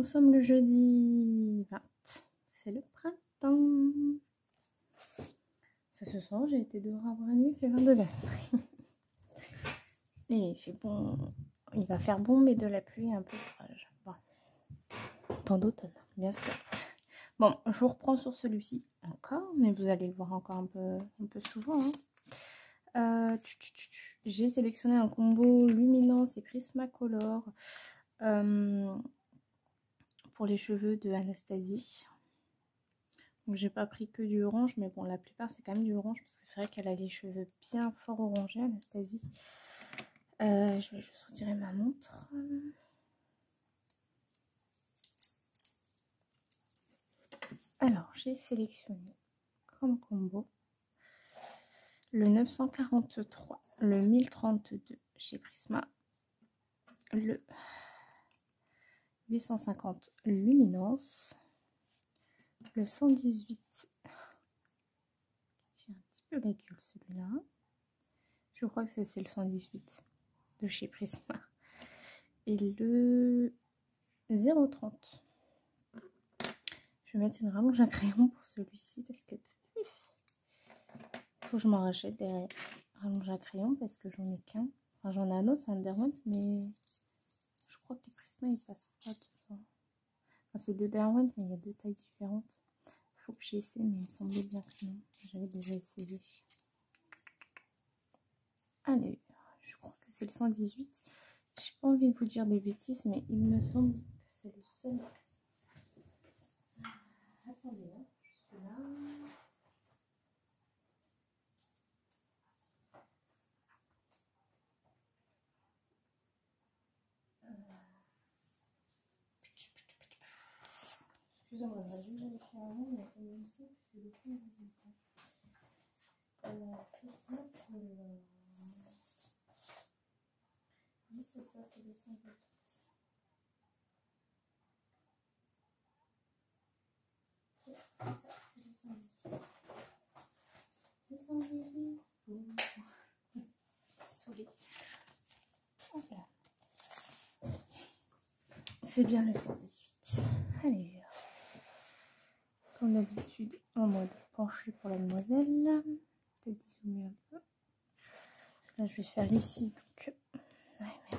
Nous sommes le jeudi 20. C'est le printemps. Ça se sent, j'ai été dehors avant la nuit, il fait 20 degrés. Et il fait bon. Il va faire bon, mais de la pluie et un peu d'orage. Bon. Temps d'automne, bien sûr. Bon, je vous reprends sur celui-ci encore, mais vous allez le voir encore un peu souvent. Hein. J'ai sélectionné un combo Luminance et Prismacolor pour les cheveux de Anastasie. Donc j'ai pas pris que du orange, mais bon, la plupart c'est quand même du orange parce que c'est vrai qu'elle a les cheveux bien fort orangés, Anastasie. Je vais juste retirer ma montre. Alors, j'ai sélectionné comme combo le 943, le 1032 chez Prisma, le 850 Luminance, le 118, qui tire un petit peu la gueule celui-là. Je crois que c'est le 118 de chez Prisma. Et le 030. Je vais mettre une rallonge à crayon pour celui-ci parce que faut que je m'en rachète des rallonges à crayon parce que j'en ai qu'un. Enfin, j'en ai un autre, c'est un Derwent, mais je crois que les Prisma ils passent pas dedans. Enfin, c'est deux Derwent, mais il y a deux tailles différentes. Il faut que j'essaie, mais il me semblait bien que non. J'avais déjà essayé. Allez, je crois que c'est le 118. J'ai pas envie de vous dire des bêtises, mais il me semble que c'est le seul. Attendez, hein, je suis là. Excusez-moi, j'aurais dû vérifier avant, mais il me semble que c'est le 118. Oui, c'est ça, c'est le 118. C'est ça, c'est le 118. Le 118. Désolée. Voilà. C'est bien le 118. Allez. Comme d'habitude, en mode penché pour la demoiselle. Peut-être zoomer un peu. Là, je vais faire ici. Donc, ouais, mais...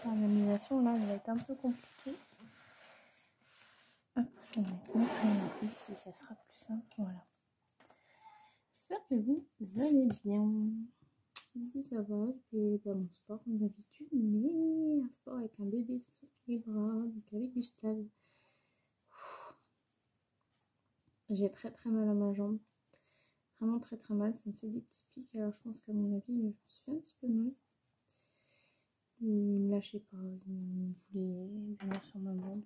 L'organisation, là, elle va être un peu compliquée. Hop, je vais mettre mon crayon ici, ça sera plus simple. Voilà. J'espère que vous allez bien. Ici, ça va. Je fais mon sport comme d'habitude, mais un sport avec un bébé sur les bras, donc avec Gustave. J'ai très mal à ma jambe. Vraiment très mal. Ça me fait des petits pics. Alors, je pense qu'à mon avis, je me suis fait un petit peu mal. Et il me lâchait pas. Il voulait venir sur ma bande.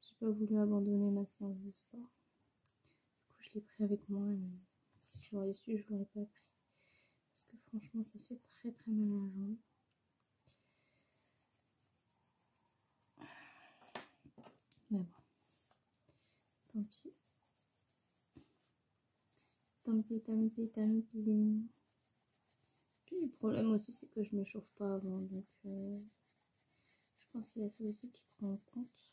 J'ai pas voulu abandonner ma séance de sport. Du coup, je l'ai pris avec moi. Et si j'aurais su, je l'aurais pas pris. Parce que franchement, ça fait très mal à la jambe. Mais bon. Tant pis. Tant pis. Puis le problème aussi, c'est que je m'échauffe pas avant. Donc, je pense qu'il y a ça aussi qui prend en compte.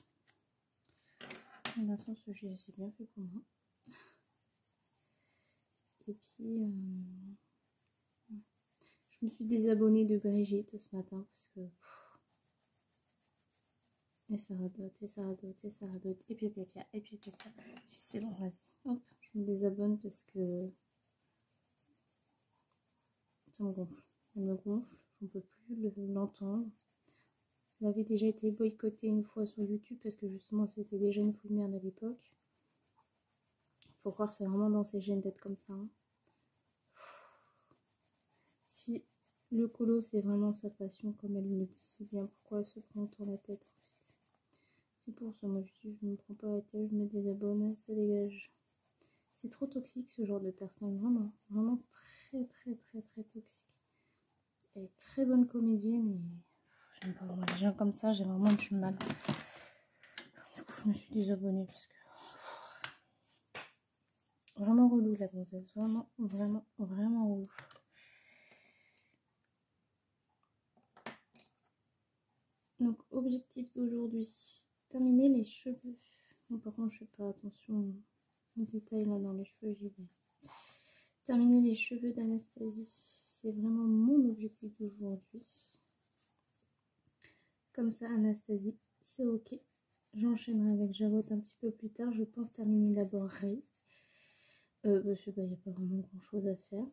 Dans un sens, c'est bien fait pour moi. Et puis, je me suis désabonnée de Brigitte ce matin parce que... Et ça radote. Et puis. C'est bon, vas-y. Hop, je me désabonne parce que... Ça me gonfle. Elle me gonfle. J'en peux plus l'entendre. Elle avait déjà été boycottée une fois sur YouTube parce que justement, c'était déjà une foule merde à l'époque. Faut croire que c'est vraiment dans ses gènes d'être comme ça. Hein. Si le colo c'est vraiment sa passion, comme elle le dit si bien, pourquoi elle se prend autant la tête en fait? C'est pour ça, moi je me prends pas la tête, je me désabonne, elle se dégage. C'est trop toxique ce genre de personne, vraiment très toxique. Elle est très bonne comédienne et j'aime pas moi les gens comme ça, j'ai vraiment du mal. Du coup je me suis désabonnée parce que vraiment relou la gonzesse, vraiment relou. Donc objectif d'aujourd'hui, terminer les cheveux. Bon, par contre je fais pas attention aux détails là dans les cheveux, j'y vais. Terminer les cheveux d'Anastasie, c'est vraiment mon objectif d'aujourd'hui. Comme ça Anastasie, c'est ok. J'enchaînerai avec Javotte un petit peu plus tard. Je pense terminer d'abord Ray. Parce que il n'y a pas vraiment grand chose à faire.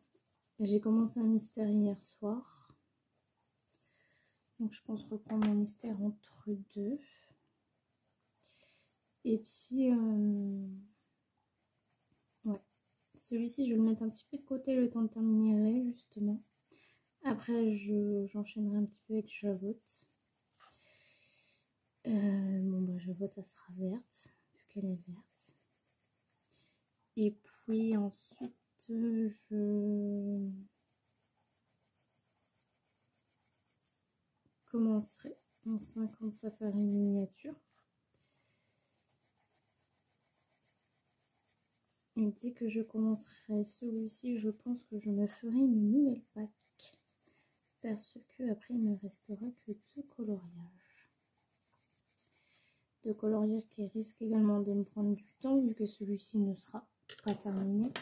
J'ai commencé un mystère hier soir. Donc je pense reprendre mon mystère entre deux. Et puis, ouais. Celui-ci, je vais le mettre un petit peu de côté le temps de terminer Ray, justement. Après, j'enchaînerai un petit peu avec Javotte. Bon, bah, Javotte, elle sera verte, vu qu'elle est verte. Et puis ensuite, je commencerai mon 50 safari miniature. Et dès que je commencerai celui-ci, je pense que je me ferai une nouvelle pack. Parce que après, il ne me restera que deux coloriages. Deux coloriages qui risquent également de me prendre du temps, vu que celui-ci ne sera pas terminé.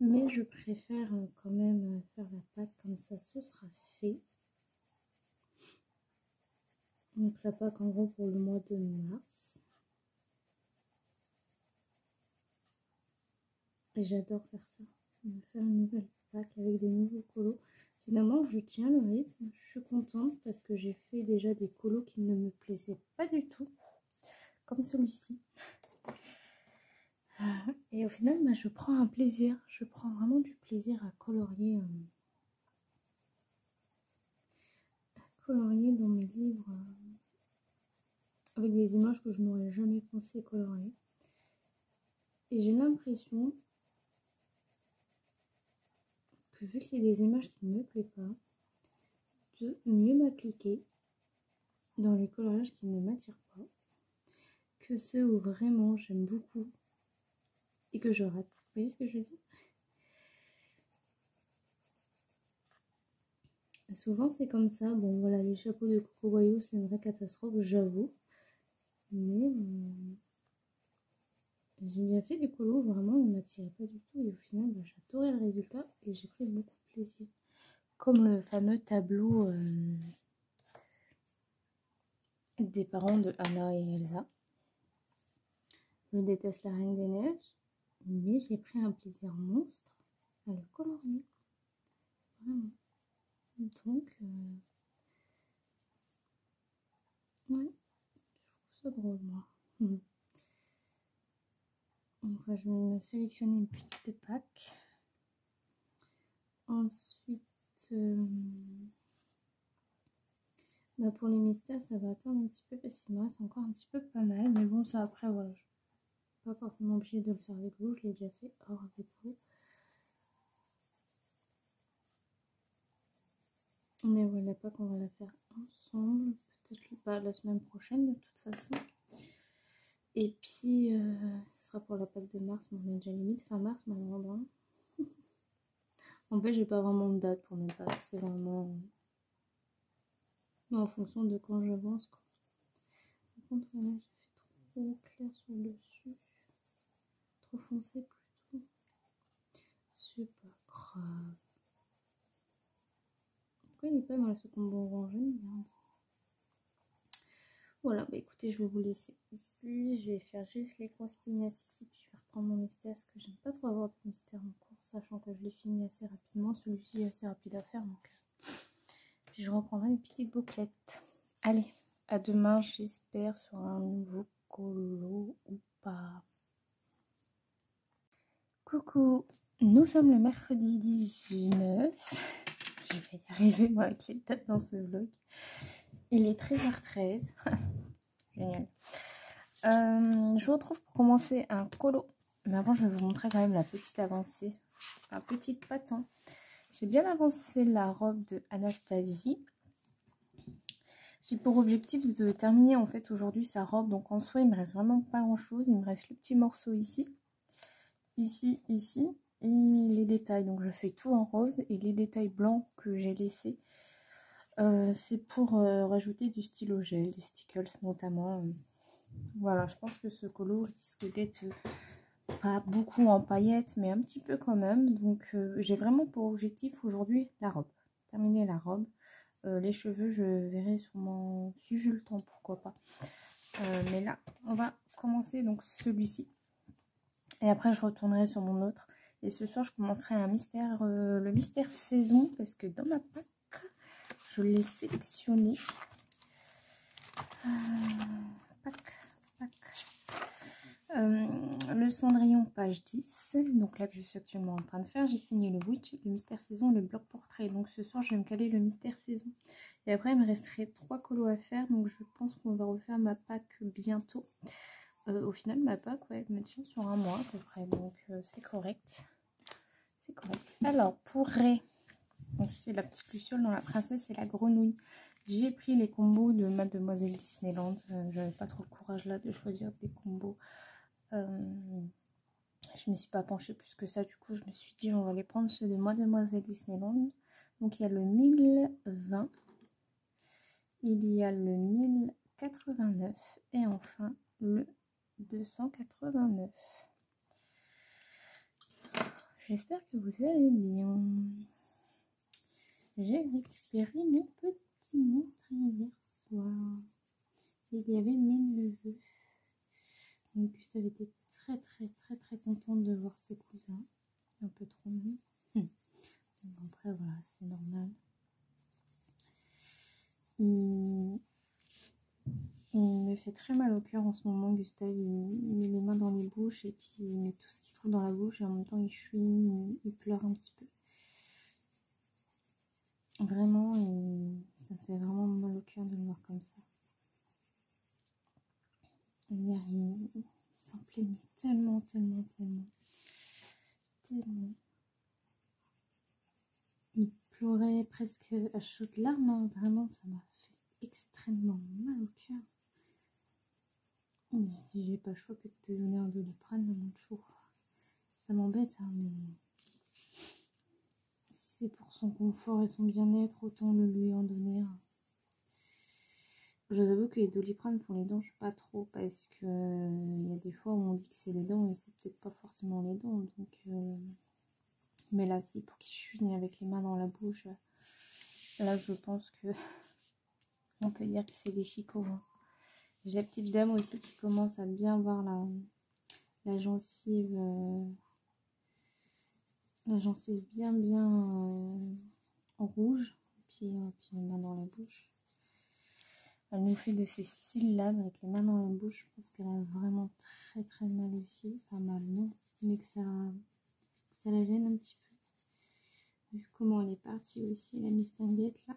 Mais je préfère quand même faire la pack comme ça, ce sera fait. Donc la pack en gros pour le mois de mars. Et j'adore faire ça. Me faire une nouvelle pack avec des nouveaux colos. Finalement, je tiens le rythme. Je suis contente parce que j'ai fait déjà des colos qui ne me plaisaient pas du tout. Comme celui-ci. Et au final, bah, je prends un plaisir. Je prends vraiment du plaisir à colorier. Colorier dans mes livres. Avec des images que je n'aurais jamais pensé colorier. Et j'ai l'impression que vu que c'est des images qui ne me plaisent pas, de mieux m'appliquer dans les coloriages qui ne m'attirent pas que ceux où vraiment j'aime beaucoup et que je rate. Vous voyez ce que je veux dire? Souvent c'est comme ça. Bon voilà, les chapeaux de Coco Wayo c'est une vraie catastrophe, j'avoue. Mais j'ai déjà fait des colos où vraiment ils ne m'attiraient pas du tout et au final bah, j'adorais le résultat et j'ai pris beaucoup de plaisir. Comme le fameux tableau des parents de Anna et Elsa. Je déteste la Reine des Neiges, mais j'ai pris un plaisir monstre à le colorier. Vraiment. Donc, ouais, je trouve ça drôle, moi. Donc, je vais me sélectionner une petite pack. Ensuite, bah pour les mystères, ça va attendre un petit peu parce qu'il me reste encore un petit peu pas mal. Mais bon, ça après, voilà, je suis pas forcément obligée de le faire avec vous. Je l'ai déjà fait hors avec vous. Mais voilà, pas qu'on va la faire ensemble. Peut-être pas la semaine prochaine de toute façon. Et puis, ce sera pour la pack de mars. Mais on est déjà limite fin mars maintenant. En fait, j'ai pas vraiment de date pour mes packs. C'est vraiment en fonction de quand j'avance. Par contre, voilà, j'ai fait trop clair sur le dessus. Trop foncé plutôt. C'est pas grave. Pourquoi il est pas mal ce combo orange? J'aime bien. Voilà, bah écoutez, je vais vous laisser ici. Je vais faire juste les consignes ici, puis je vais reprendre mon mystère, parce que j'aime pas trop avoir de mystère en cours, sachant que je l'ai fini assez rapidement. Celui-ci est assez rapide à faire, donc puis je reprendrai les petites bouclettes. Allez, à demain, j'espère, sur un nouveau colo ou pas. Coucou, nous sommes le mercredi 19. Je vais y arriver, moi, avec les dates dans ce vlog. Il est 13h13. Génial. Je vous retrouve pour commencer un colo. Mais avant, je vais vous montrer quand même la petite avancée. Un petit patin. J'ai bien avancé la robe de Anastasie. J'ai pour objectif de terminer en fait aujourd'hui sa robe. Donc en soi, il me reste vraiment pas grand chose. Il me reste le petit morceau ici. Ici, ici. Et les détails. Donc je fais tout en rose. Et les détails blancs que j'ai laissés C'est pour rajouter du stylo gel, des stickles notamment. Voilà, je pense que ce colo risque d'être pas beaucoup en paillettes, mais un petit peu quand même. Donc j'ai vraiment pour objectif aujourd'hui la robe. Terminer la robe. Les cheveux, je verrai sûrement si j'ai le temps, pourquoi pas. Mais là, on va commencer donc celui-ci. Et après, je retournerai sur mon autre. Et ce soir, je commencerai un mystère, le mystère saison, parce que dans ma pack, je l'ai sélectionné. Le Cendrillon, page 10. Donc là, que je suis actuellement en train de faire, j'ai fini le Witch, le mystère saison, le bloc portrait. Donc ce soir, je vais me caler le mystère saison. Et après, il me resterait 3 colos à faire. Donc je pense qu'on va refaire ma pack bientôt. Au final, ma pack, ouais, elle me tient sur un mois à peu près. Donc c'est correct. C'est correct. Alors, pour Ray, c'est la petite luciole dans la princesse et la grenouille. J'ai pris les combos de Mademoiselle Disneyland. J'avais pas trop le courage là de choisir des combos. Je me suis pas penchée plus que ça. Du coup, je me suis dit, on va les prendre ceux de Mademoiselle Disneyland. Donc, il y a le 1020. Il y a le 1089. Et enfin, le 289. J'espère que vous allez bien. J'ai récupéré mes petits monstres hier soir. Il y avait mes neveux. Donc Gustave était très contente de voir ses cousins. Un peu trop même. Donc après voilà, c'est normal. Il me fait très mal au cœur en ce moment, Gustave. Il met les mains dans les bouches et puis il met tout ce qu'il trouve dans la bouche et en même temps il chouine, il pleure un petit peu. Vraiment, ça me fait vraiment mal au cœur de le voir comme ça. Hier, il s'en plaignait tellement. Il pleurait presque à chaudes larmes, hein. Vraiment, ça m'a fait extrêmement mal au cœur. Il dit, si j'ai pas le choix que de te donner un Doliprane, mon chou. Ça m'embête, hein, mais si c'est pour son confort et son bien-être, autant le lui en donner un. Je vous avoue que les Doliprane pour les dents, je suis pas trop, parce que y a des fois où on dit que c'est les dents et c'est peut-être pas forcément les dents. Donc, mais là, si pour qu'il chouine avec les mains dans la bouche, là, je pense que on peut dire que c'est des chicots. Hein. J'ai la petite dame aussi qui commence à bien voir la gencive bien en rouge, puis les mains dans la bouche. Elle nous fait de ces syllabes avec les mains dans la bouche. Je pense qu'elle a vraiment très mal aussi. Enfin mal non, mais que ça la gêne un petit peu. Vu comment elle est partie aussi, la mistinguette là.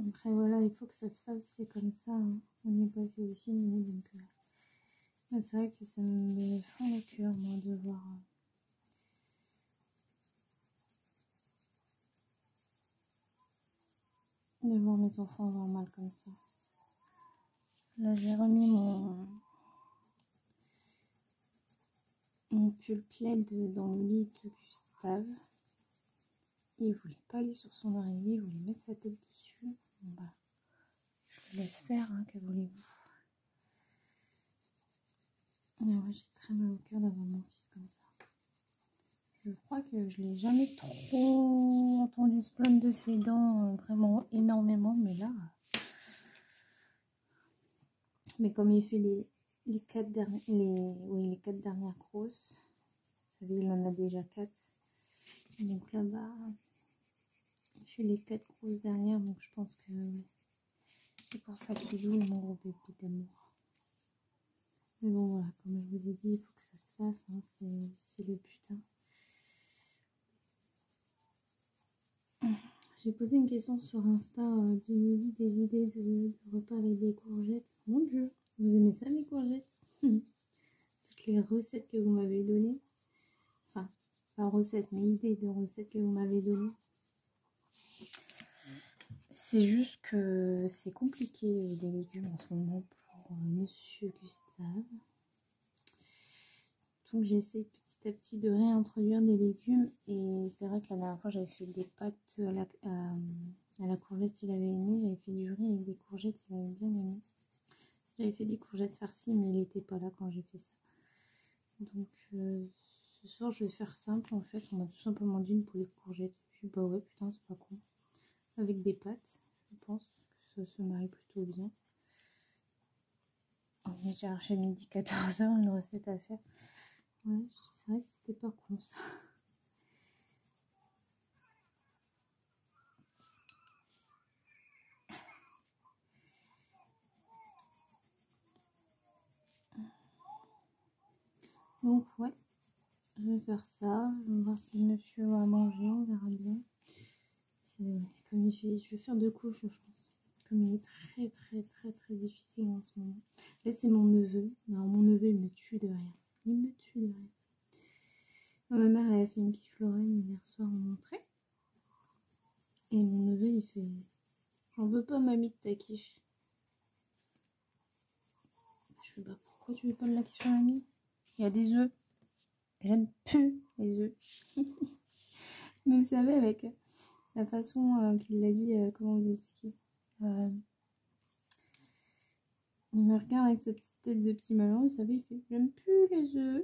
Après voilà, il faut que ça se fasse, c'est comme ça. Hein. On y est passé aussi, nous, donc c'est vrai que ça me fend le cœur, moi, de voir mes enfants avoir mal comme ça. Là, j'ai remis mon pull plaid dans le lit de Gustave. Il voulait pas aller sur son oreiller, il voulait mettre sa tête dessus. Bon bah, je le laisse faire, hein, que voulez-vous. Mais ouais, j'ai très mal au cœur d'avoir mon fils comme ça. Je crois que je l'ai jamais trop entendu se plaindre de ses dents, vraiment énormément, mais là... Mais comme il fait les 4 dernières grosses, vous savez, il en a déjà 4. Donc là, bah, il fait les 4 grosses dernières, donc je pense que c'est pour ça qu'il joue mon gros bébé d'amour. Mais bon, voilà, comme je vous ai dit, il faut que ça se fasse, hein, c'est le but. Hein. J'ai posé une question sur Insta des idées de repas avec des courgettes. Mon Dieu, vous aimez ça les courgettes? Toutes les recettes que vous m'avez données. Enfin, pas recettes, mais idées de recettes que vous m'avez données. C'est juste que c'est compliqué les légumes en ce moment pour Monsieur Gustave. Donc j'essaie petit à petit de réintroduire des légumes. Et c'est vrai que la dernière fois j'avais fait des pâtes à la courgette, il avait aimé. J'avais fait du riz avec des courgettes, il avait bien aimé. J'avais fait des courgettes farcies, mais il n'était pas là quand j'ai fait ça. Donc ce soir je vais faire simple en fait. On m'a tout simplement dit une poulet de courgettes. Je suis bah ouais putain c'est pas con. Avec des pâtes, je pense que ça se marie plutôt bien. J'ai cherché midi 14h une recette à faire. Ouais, c'est vrai que c'était pas con ça. Donc ouais, je vais faire ça. Je vais voir si monsieur va manger, on verra bien. Comme il fait, je vais faire 2 couches je pense. Comme il est très difficile en ce moment. Là c'est mon neveu. Alors mon neveu il me tue de rien. Il me tue de rien. Ma mère elle a fait une quiche Lorraine hier soir en entrée. Et mon neveu il fait j'en veux pas mamie de ta quiche. Je fais bah pourquoi tu veux pas de la quiche mamie? Il y a des œufs. J'aime plus les œufs. Mais vous savez avec la façon qu'il l'a dit, comment vous expliquer, il me regarde avec sa petite tête de petit melon, vous savez, il fait j'aime plus les œufs.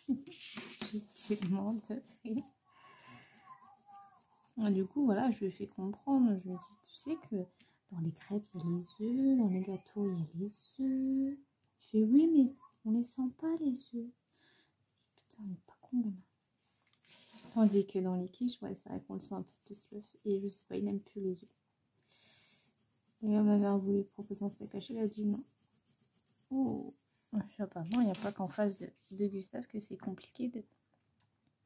J'ai tellement de rire. Du coup, voilà, je lui ai fait comprendre. Je lui ai dit, tu sais que dans les crêpes, il y a les œufs, dans les gâteaux, il y a les œufs. Je fais oui, mais on les sent pas, les œufs. Putain, on est pas con, gamin. Tandis que dans les quiches, ouais, c'est vrai qu'on le sent un peu plus l'œuf. Et je sais pas, il n'aime plus les œufs. Et ma mère voulu proposer un steak haché, elle a dit non. Oh, je sais pas, non, il n'y a pas qu'en face de Gustave que c'est compliqué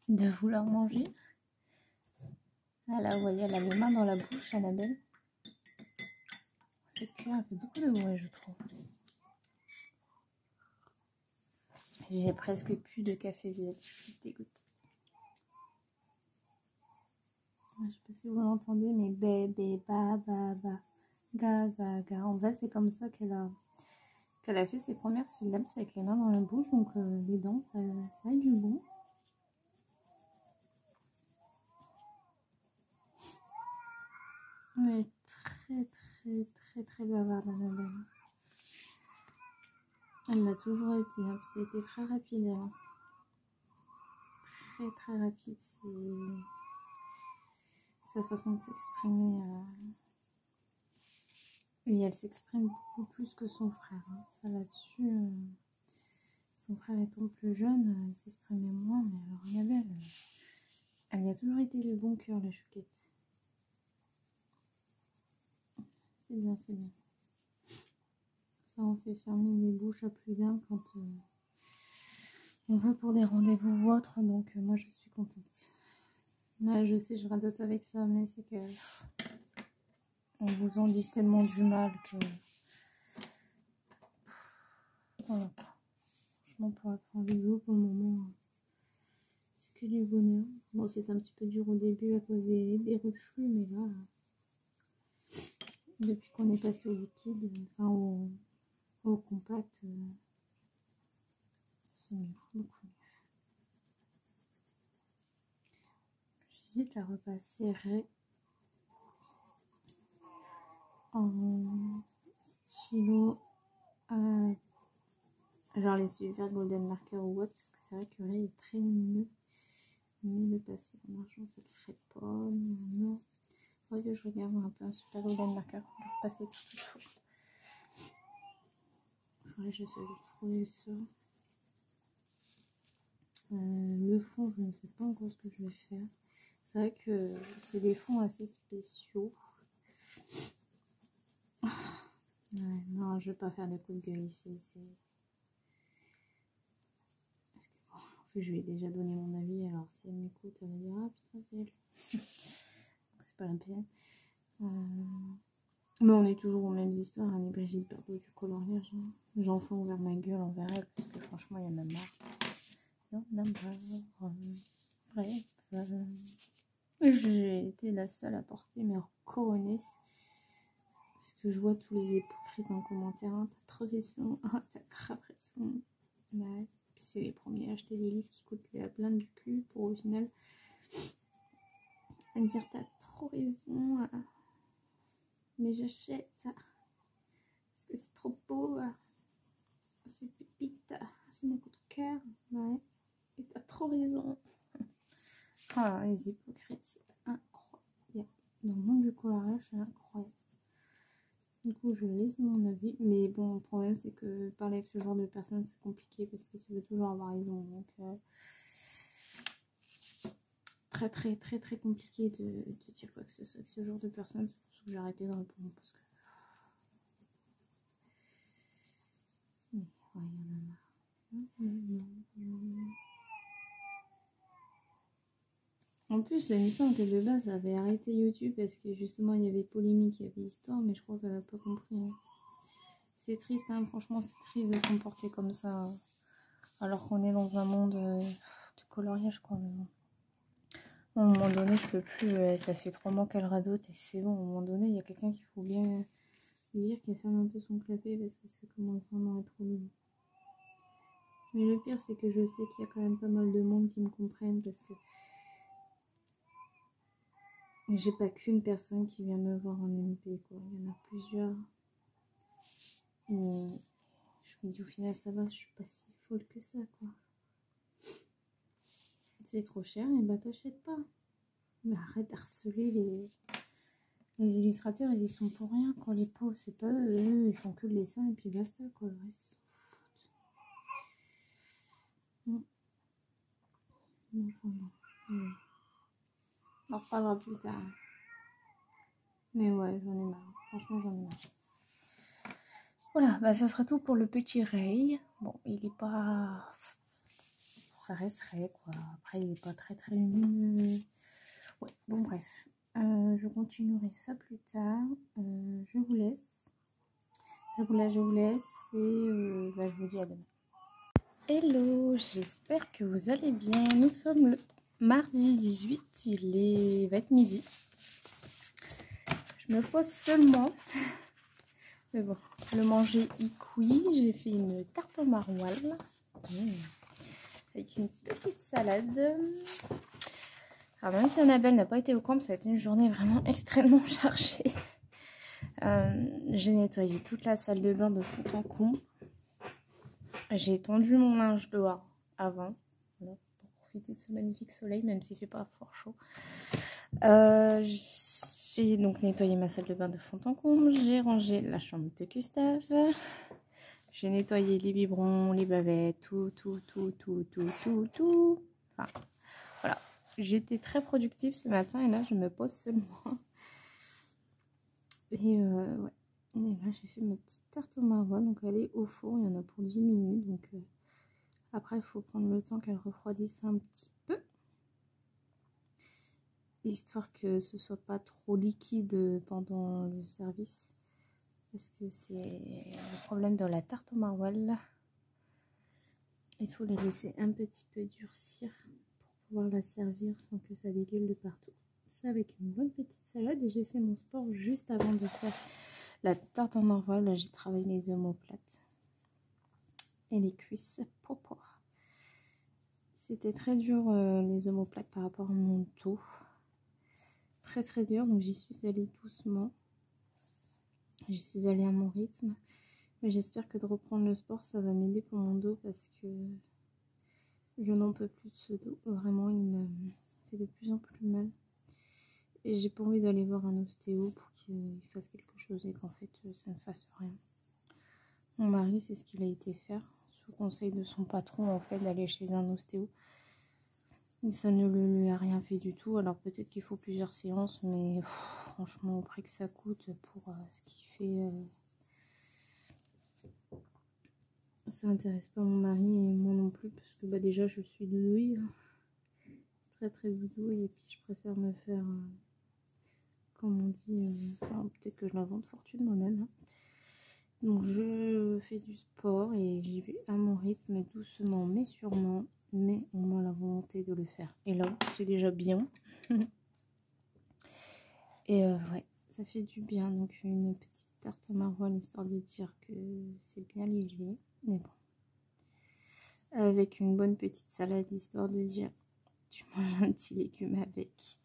de vouloir manger. Ah là, vous voyez, elle a les mains dans la bouche, Annabelle. Cette cuillère, elle fait beaucoup de bruit, je trouve. J'ai presque plus de café viette, je suis dégoûtée. Je sais pas si vous l'entendez, mais bébé, ba, ba, ba, ga, ga, ga. En fait, c'est comme ça qu'elle a fait ses premières syllabes, c'est avec les mains dans la bouche, donc les dents, ça a du bon. Mais très bavarde, Annabelle. Elle l'a toujours été, hein. C'était très rapide, hein. Très rapide, c'est sa façon de s'exprimer. Et elle s'exprime beaucoup plus que son frère, hein. Ça là-dessus, son frère étant plus jeune, il s'exprimait moins, mais alors Annabelle, elle y a toujours été de bon cœur, la chouquette. C'est bien, c'est bien. Ça en fait fermer les bouches à plus d'un quand on va pour des rendez-vous ou autre, donc moi je suis contente. Ouais, je sais, je radote avec ça, mais c'est que on vous en dit tellement du mal que voilà. Franchement, pour être en vidéo, pour le moment, c'est que du bonheur. Bon, c'est un petit peu dur au début à cause des reflux, mais là, depuis qu'on est passé au liquide, enfin au compact, c'est mieux, beaucoup mieux. J'hésite à repasser en stylo, genre les suiveurs Golden Marker ou autre, parce que c'est vrai que Ray est très lumineux. Mais de passer en argent, ça le ferait pas. Non. Faudrait que je regarde un peu un super Golden Marker pour passer tout il faut. Faudrait que j'essaie de trouver ça. Le fond, je ne sais pas encore ce que je vais faire. C'est vrai que c'est des fonds assez spéciaux. Ouais, non, je vais pas faire de coup de gueule ici. Parce que, bon, en fait, je lui ai déjà donné mon avis. Alors, si elle m'écoute, elle va dire ah putain, c'est elle. C'est pas la peine. Mais on est toujours aux mêmes histoires. Hein, les Brigitte Bardot du coloriage. Hein. J'en fais ouvert ma gueule envers elle. Parce que franchement, il y en a marre. Il y en a marre. Bref. J'ai été la seule à porter mes coronets. Parce que je vois tous les hypocrites en commentaire. Hein, t'as trouvé ça. Ah, t'as crapé ça. Ouais. c'est les premiers à acheter des livres qui coûtent la blinde du cul pour au final à me dire t'as trop raison, mais j'achète parce que c'est trop beau, c'est pépite, c'est mon coup de cœur, ouais, et t'as trop raison. Ah, les hypocrites, c'est incroyable. Dans le monde du coloriage, c'est incroyable. Du coup, je laisse mon avis. Mais bon, le problème, c'est que parler avec ce genre de personnes, c'est compliqué parce que ça veut toujours avoir raison. Donc, très, très, très, très compliqué de dire quoi que ce soit avec ce genre de personnes. C'est pour ça que j'ai arrêté de répondre. Parce que. Mais, ouais, il y en a marre. En plus, il me semble que de base, ça avait arrêté YouTube parce que justement, il y avait polémique, il y avait histoire, mais je crois qu'elle n'a pas compris. Hein. C'est triste, hein, franchement, c'est triste de se comporter comme ça, alors qu'on est dans un monde de coloriage, quoi. Mais bon. À un moment donné, je peux plus, ça fait 3 mois qu'elle radote et c'est bon. À un moment donné, il y a quelqu'un qu'il faut bien lui dire qu'elle ferme un peu son clapet parce que ça commence vraiment à être trop long. Mais le pire, c'est que je sais qu'il y a quand même pas mal de monde qui me comprennent parce que j'ai pas qu'une personne qui vient me voir en MP, quoi. Il y en a plusieurs. Et je me dis au final, ça va, je suis pas si folle que ça, quoi. C'est trop cher, et bah t'achètes pas. Mais arrête d'harceler les illustrateurs, ils y sont pour rien, quoi. Les pauvres, c'est pas eux, ils font que le dessin et puis basta, quoi. Le reste, ils s'en foutent. On en reparlera plus tard. Mais ouais, j'en ai marre. Franchement, j'en ai marre. Voilà, bah ça sera tout pour le petit Ray. Bon, il est pas... Ça resterait, quoi. Après, il est pas très très lumineux. Ouais, bon bref. Je continuerai ça plus tard. Je vous laisse. Je vous laisse. Et bah, je vous dis à demain. Hello, j'espère que vous allez bien. Nous sommes le mardi 18. Va être midi. Je me pose seulement. Mais bon, le manger y cuit. J'ai fait une tarte au maroilles. Avec une petite salade. Alors même si Annabelle n'a pas été au camp, ça a été une journée vraiment extrêmement chargée. J'ai nettoyé toute la salle de bain de fond en comble. J'ai étendu mon linge dehors avant, voilà, pour profiter de ce magnifique soleil, même s'il ne fait pas fort chaud. J'ai donc nettoyé ma salle de bain de fond en comble. J'ai rangé la chambre de Gustave. J'ai nettoyé les biberons, les bavettes, tout. Enfin, voilà. J'étais très productive ce matin et là, je me pose seulement. Et ouais. Et là, j'ai fait ma petite tarte au maroilles. Donc, elle est au four. Il y en a pour 10 minutes. Donc, après, il faut prendre le temps qu'elle refroidisse un petit peu. Histoire que ce soit pas trop liquide pendant le service. Parce que c'est le problème de la tarte au maroilles. Il faut les laisser un petit peu durcir pour pouvoir la servir sans que ça dégueule de partout. Ça avec une bonne petite salade. Et j'ai fait mon sport juste avant de faire la tarte au maroilles. Là, j'ai travaillé les omoplates et les cuisses. C'était très dur les omoplates par rapport à mon dos. Très très dur. Donc j'y suis allée doucement. J'y suis allée à mon rythme. Mais j'espère que de reprendre le sport, ça va m'aider pour mon dos parce que je n'en peux plus de ce dos. Vraiment, il me fait de plus en plus mal. Et j'ai pas envie d'aller voir un ostéo pour qu'il fasse quelque chose et qu'en fait, ça ne fasse rien. Mon mari, c'est ce qu'il a été faire. Sous conseil de son patron, en fait, d'aller chez un ostéo. Et ça ne lui a rien fait du tout. Alors peut-être qu'il faut plusieurs séances, mais franchement, au prix que ça coûte pour ce qu'il fait... Ça n'intéresse pas mon mari et moi non plus parce que bah déjà je suis doudouille, très très doudouille et puis je préfère me faire, comme on dit, enfin, peut-être que je l'invente fortune moi-même. Hein. Donc je fais du sport et j'y vais à mon rythme doucement mais sûrement, mais au moins la volonté de le faire. Et là c'est déjà bien. Et ouais, ça fait du bien. Donc une petite tarte au maroilles histoire de dire que c'est bien léger, mais bon. avec une bonne petite salade, histoire de dire tu manges un petit légume avec.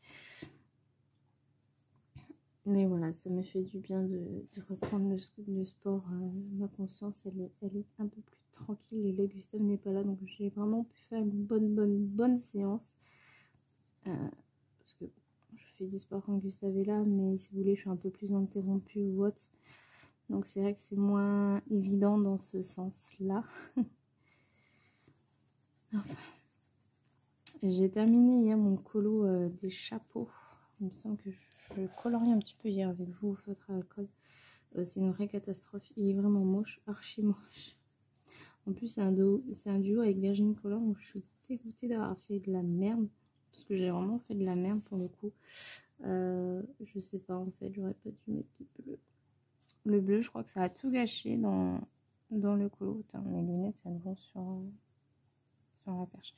Mais voilà, ça me fait du bien de reprendre le sport. Ma conscience, elle est un peu plus tranquille. Et là, Gustave n'est pas là, donc j'ai vraiment pu faire une bonne séance. Parce que je fais du sport quand Gustave est là, mais si vous voulez, je suis un peu plus interrompue ou autre. Donc c'est vrai que c'est moins évident dans ce sens-là. Enfin, j'ai terminé hier mon colo des chapeaux. Il me semble que je colorie un petit peu hier avec vous au feutre à alcool. C'est une vraie catastrophe. Il est vraiment moche, archi moche. En plus, c'est un duo avec Virginie Color, donc je suis dégoûtée d'avoir fait de la merde. Parce que j'ai vraiment fait de la merde pour le coup. Je sais pas, en fait, j'aurais pas dû mettre du bleu. Le bleu, je crois que ça a tout gâché dans le colo. Putain, mes lunettes, elles vont sur la perche.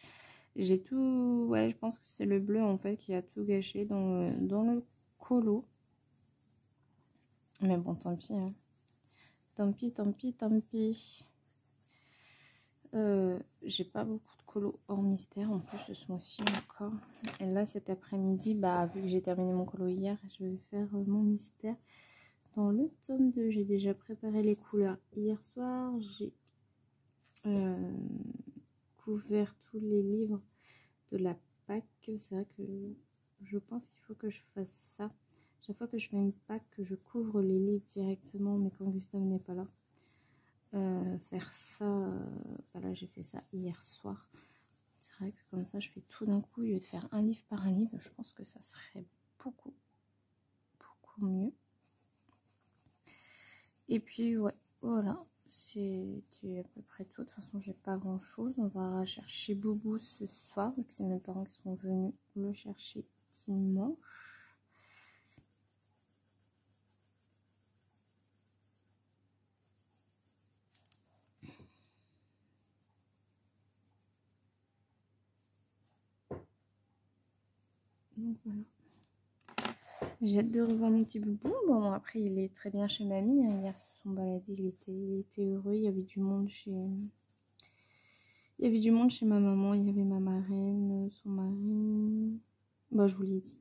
J'ai tout... Ouais, je pense que c'est le bleu, en fait, qui a tout gâché dans le colo. Mais bon, tant pis, hein. Tant pis. J'ai pas beaucoup de colo hors mystère, en plus ce mois-ci encore. Et là, cet après-midi, bah, vu que j'ai terminé mon colo hier, je vais faire mon mystère. Dans le tome 2, j'ai déjà préparé les couleurs. Hier soir, j'ai couvert tous les livres de la Pâques. C'est vrai que je pense qu'il faut que je fasse ça. Chaque fois que je fais une Pâques, que je couvre les livres directement, mais quand Gustave n'est pas là. Faire ça, voilà, j'ai fait ça hier soir. C'est vrai que comme ça, je fais tout d'un coup, au lieu de faire un livre par un livre, je pense que ça serait beaucoup mieux. Et puis, ouais, voilà, c'est à peu près tout. De toute façon, j'ai pas grand chose. On va chercher Boubou ce soir, vu que c'est mes parents qui sont venus le chercher dimanche. Donc voilà. J'ai hâte de revoir mon petit Boubou. Bon, après, il est très bien chez mamie. Hier, ils se sont baladés, il était heureux. Il y avait du monde chez ma maman. Il y avait ma marraine, son mari. Bah, je vous l'ai dit.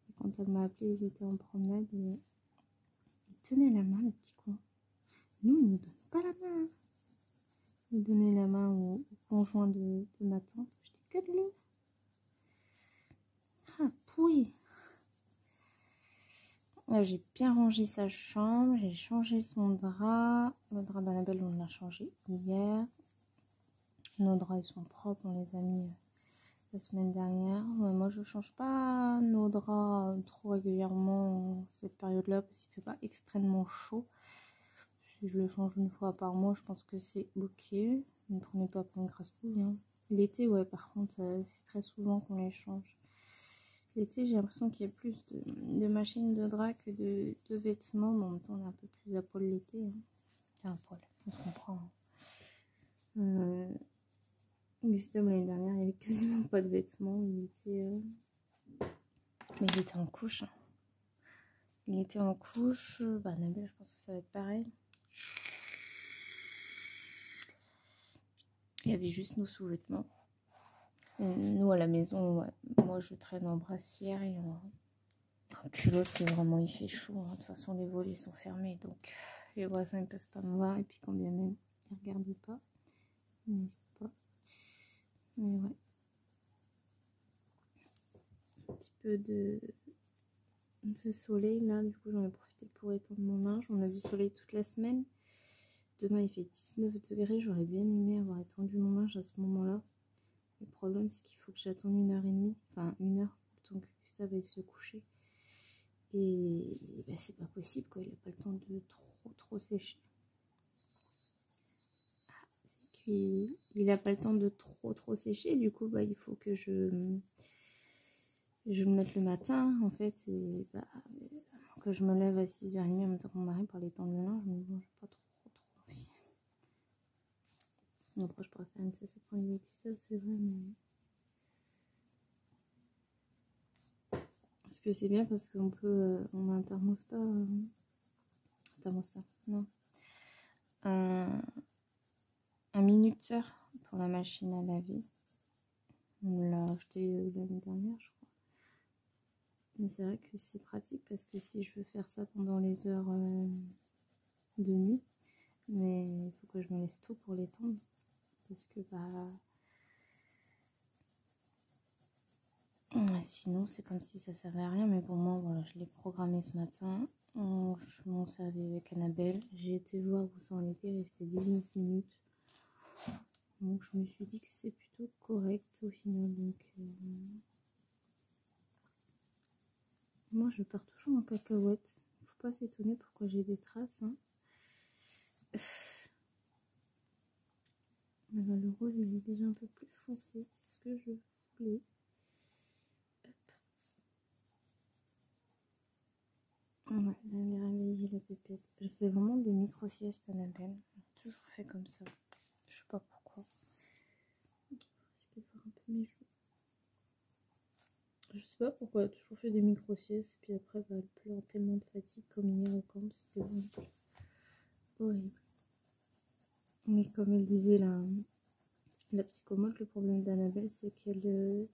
Et quand elle m'a appelé, ils étaient en promenade et ils tenaient la main, le petit con. Nous, il ne nous donne pas la main. Il donnait la main au conjoint de ma tante. Je dis, cadre-le. Ah, pourri. J'ai bien rangé sa chambre, j'ai changé son drap. Le drap d'Annabelle, on l'a changé hier. Nos draps, ils sont propres, on les a mis la semaine dernière. Moi, je change pas nos draps trop régulièrement en cette période-là parce qu'il fait pas extrêmement chaud. Si je le change une fois par mois, je pense que c'est ok. Ne prenez pas pour une grasse-couille. Hein. L'été, ouais, par contre, c'est très souvent qu'on les change. L'été, j'ai l'impression qu'il y a plus de machines de drap que de vêtements. Mais en même temps, on est un peu plus à poil l'été. Hein. Enfin, à poil, on se comprend. Hein. Gustave, l'année dernière, il n'y avait quasiment pas de vêtements. Mais il était en couche. Hein. Il était en couche. Bah, Nabil, je pense que ça va être pareil. Il y avait juste nos sous-vêtements. Nous, à la maison, ouais, moi, je traîne en brassière et en culotte, c'est vraiment, il fait chaud. Hein. De toute façon, les volets sont fermés, donc les voisins, ils peuvent pas me voir. Et puis, quand bien même, ils regardent pas. Ils n'hésitent pas. Mais ouais. Un petit peu de soleil, là. Du coup, j'en ai profité pour étendre mon linge. On a du soleil toute la semaine. Demain, il fait 19 degrés. J'aurais bien aimé avoir étendu mon linge à ce moment-là. Le problème, c'est qu'il faut que j'attende 1h30. Enfin, 1 heure, le temps que Gustave aille se coucher. Et ben, c'est pas possible, quoi. Il n'a pas le temps de trop sécher. Il n'a pas le temps de trop sécher. Du coup, bah, il faut que je le mette le matin, en fait. Et bah, que je me lève à 6h30 en même temps que mon mari pour aller tendre le linge. Mais bon, j'ai pas trop envie. Après, je préfère une session pour les Gustave, c'est vrai, mais... Parce que c'est bien parce qu'on peut... on a un thermostat... non. un minuteur pour la machine à laver. On l'a acheté l'année dernière, je crois. Mais c'est vrai que c'est pratique parce que si je veux faire ça pendant les heures de nuit, mais il faut que je me lève tôt pour l'étendre parce que sinon c'est comme si ça servait à rien. Mais pour moi, voilà, je l'ai programmé ce matin. Je m'en servais avec Annabelle. J'ai été voir où ça en était, il restait 19 minutes. Donc je me suis dit que c'est plutôt correct au final. Donc moi je pars toujours en cacahuète. Faut pas s'étonner pourquoi j'ai des traces. Hein. Alors, le rose il est déjà un peu plus foncé. C'est ce que je voulais. Ouais, là, elle est réveillée la pépette. Je fais vraiment des micro-siestes, Annabelle. J'ai toujours fait comme ça. Je sais pas pourquoi. Je vais essayer de voir un peu mes joues. Je sais pas pourquoi, elle a toujours fait des micro-siestes. Puis après, elle pleure tellement de fatigue comme hier au camp. C'était horrible. Mais comme elle disait la psychomorphe, le problème d'Annabelle, c'est qu'elle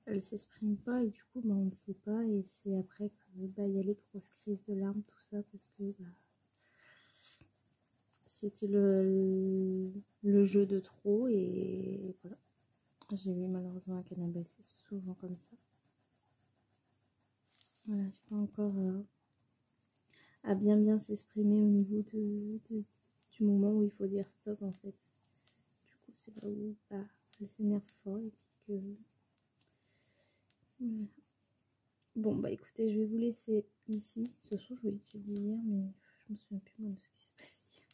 elle s'exprime pas et du coup on ne sait pas, et c'est après que y a les grosses crises de larmes, tout ça, parce que c'était le jeu de trop, et voilà. J'ai vu malheureusement avec Annabelle, c'est souvent comme ça. Voilà, je n'arrive pas encore à bien s'exprimer au niveau du moment où il faut dire stop en fait. Du coup c'est là où elle s'énerve fort et puis que... Voilà. Bon bah écoutez, je vais vous laisser ici. Ce soir je vous l'ai dit hier, mais je me souviens plus moi de ce qui s'est passé hier.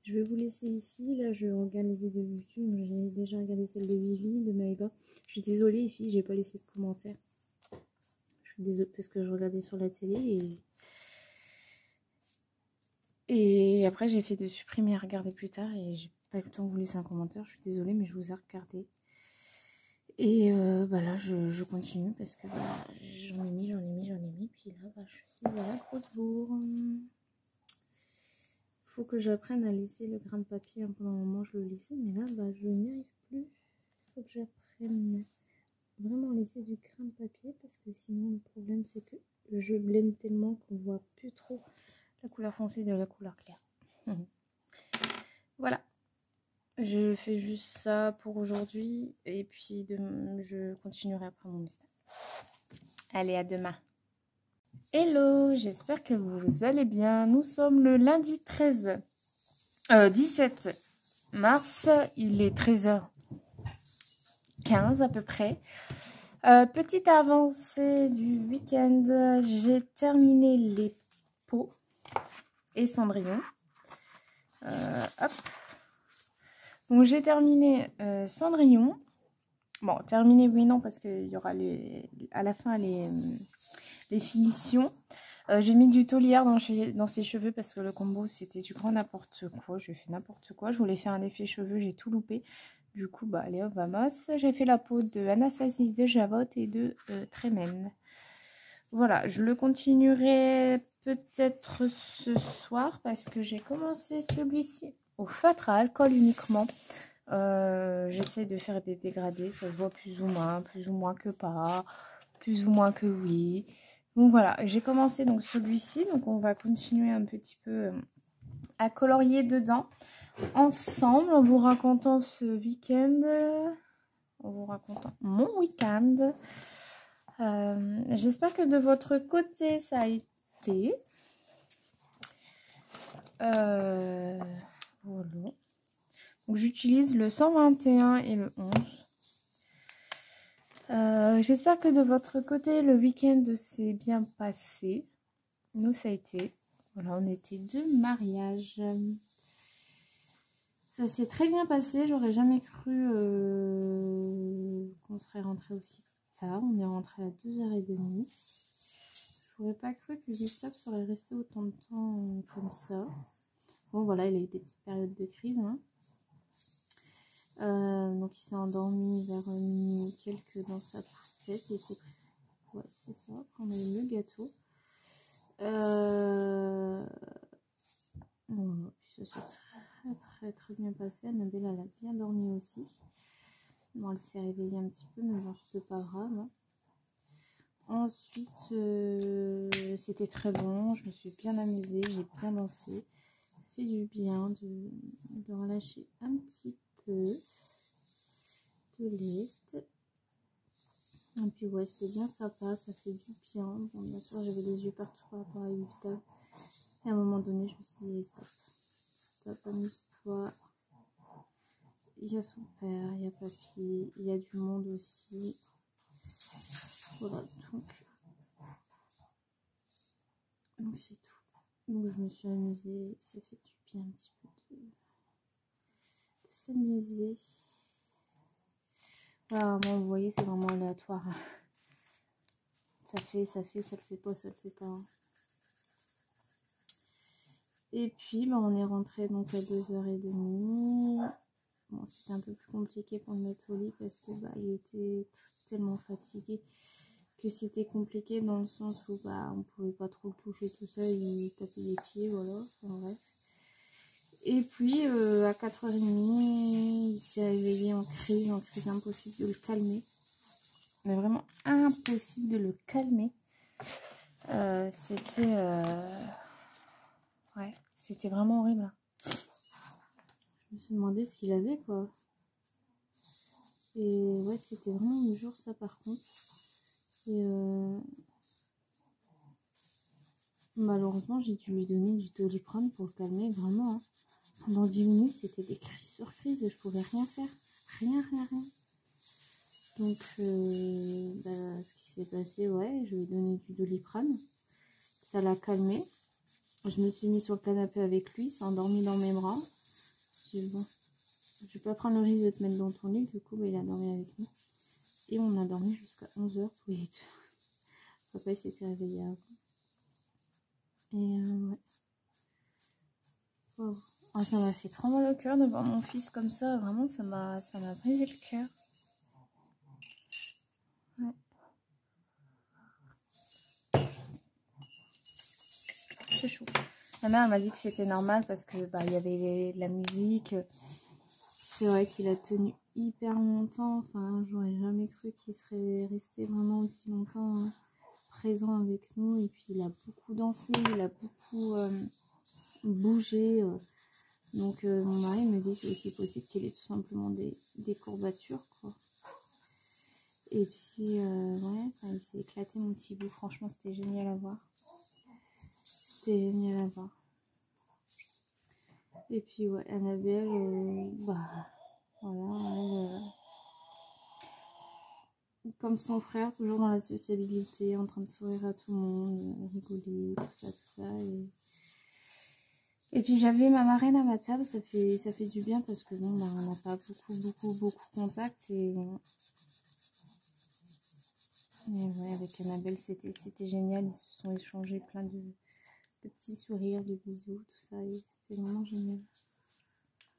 Je vais vous laisser ici. Là je regarde les vidéos YouTube. J'ai déjà regardé celle de Vivi, de Maëva. Je suis désolée les filles, j'ai pas laissé de commentaires. Je suis désolée parce que je regardais sur la télé et après j'ai fait de supprimer à regarder plus tard et j'ai pas eu le temps de vous laisser un commentaire. Je suis désolée mais je vous ai regardé. Et là je continue parce que j'en ai mis. Puis là je suis à la grosse bourre. Faut que j'apprenne à laisser le grain de papier. Pendant un moment je le laissais, mais là je n'y arrive plus. Faut que j'apprenne vraiment à laisser du grain de papier parce que sinon le problème c'est que je blende tellement qu'on voit plus trop la couleur foncée de la couleur claire. Voilà. Je fais juste ça pour aujourd'hui et puis je continuerai après mon mystère. Allez, à demain. Hello, j'espère que vous allez bien. Nous sommes le lundi 17 mars, il est 13h15 à peu près. Petite avancée du week-end, j'ai terminé les pots et Cendrillon. Hop. Donc j'ai terminé Cendrillon. Bon, terminé oui non parce qu'il y aura à la fin les finitions. J'ai mis du taulière dans ses cheveux parce que le combo c'était du grand n'importe quoi. J'ai fait n'importe quoi. Je voulais faire un effet cheveux, j'ai tout loupé. Du coup, allez hop, vamos. J'ai fait la peau de Anastasis, de Javotte et de Tremen. Voilà, je le continuerai peut-être ce soir parce que j'ai commencé celui-ci au feutre à alcool uniquement. J'essaie de faire des dégradés, ça se voit plus ou moins que pas, plus ou moins que oui. Donc voilà, j'ai commencé donc celui-ci, donc on va continuer un petit peu à colorier dedans ensemble en vous racontant ce week-end, en vous racontant mon week-end. J'espère que de votre côté ça a été. Voilà. Donc j'utilise le 121 et le 11. J'espère que de votre côté le week-end s'est bien passé. Nous ça a été. Voilà, on était de mariage. Ça s'est très bien passé. J'aurais jamais cru qu'on serait rentré aussi tard. On est rentré à 2h30. J'aurais pas cru que Gustave serait resté autant de temps comme ça. Bon voilà, il a eu des petites périodes de crise. Hein. Donc il s'est endormi vers minuit quelques dans sa poussette. Il était prêt. Ouais, c'est ça. Après on a eu le gâteau. Voilà, puis ça s'est très très très bien passé. Annabelle, elle a bien dormi aussi. Bon, elle s'est réveillée un petit peu, mais bon, c'était pas grave. Hein. Ensuite, c'était très bon. Je me suis bien amusée, j'ai bien dansé. Ça fait du bien de relâcher un petit peu de l'est. Et puis ouais, c'était bien sympa, ça fait du bien. Bon, bien sûr, j'avais les yeux partout par rapport à Gustave. Et à un moment donné, je me suis dit, stop, stop, amuse-toi. Il y a son père, il y a papy, il y a du monde aussi. Voilà, donc c'est tout. Donc je me suis amusée, ça fait du bien un petit peu de s'amuser. Voilà, moi, vous voyez, c'est vraiment aléatoire. Ça le fait pas, ça le fait pas. Et puis, bah, on est rentré donc à 2h30. Bon, c'était un peu plus compliqué pour le mettre au lit parce que bah, il était tellement fatigué que c'était compliqué dans le sens où bah, on pouvait pas trop le toucher tout ça, il tapait les pieds, voilà, enfin, bref. Et puis à 4h30, il s'est réveillé en crise, impossible de le calmer. Mais vraiment impossible de le calmer. C'était ouais, c'était vraiment horrible. Je me suis demandé ce qu'il avait, quoi. Et ouais, c'était vraiment le jour, ça, par contre. Et malheureusement, j'ai dû lui donner du Doliprane pour le calmer, vraiment. Hein. Pendant 10 minutes, c'était des crises sur crises et je pouvais rien faire. Rien. Donc, bah, ce qui s'est passé, ouais, je lui ai donné du Doliprane. Ça l'a calmé. Je me suis mis sur le canapé avec lui, il s'est endormi dans mes bras. J'ai dit, bon, je vais pas prendre le risque de te mettre dans ton lit. Du coup, bah, il a dormi avec nous. Et on a dormi jusqu'à 11h tous les deux. Papa, il s'était réveillé avant. Et ouais. Wow. Oh, ça m'a fait trop mal au cœur de voir mon fils comme ça. Vraiment, ça m'a brisé le cœur. Ouais. C'est chaud. Ma mère m'a dit que c'était normal parce que bah, il y avait la musique. C'est vrai qu'il a tenu hyper longtemps. Enfin, j'aurais jamais cru qu'il serait resté vraiment aussi longtemps hein, présent avec nous. Et puis, il a beaucoup dansé, il a beaucoup bougé. Donc, mon mari me dit que c'est aussi possible qu'il ait tout simplement des courbatures, quoi. Et puis, ouais, il s'est éclaté mon petit bout. Franchement, c'était génial à voir. C'était génial à voir. Et puis, ouais, Annabelle, bah, voilà, elle, comme son frère, toujours dans la sociabilité, en train de sourire à tout le monde, rigoler, tout ça. Et puis, j'avais ma marraine à ma table, ça fait du bien parce que bon, bah, on n'a pas beaucoup contact et ouais, avec Annabelle, c'était génial. Ils se sont échangés plein de petits sourires, de bisous, tout ça. Et c'était vraiment génial.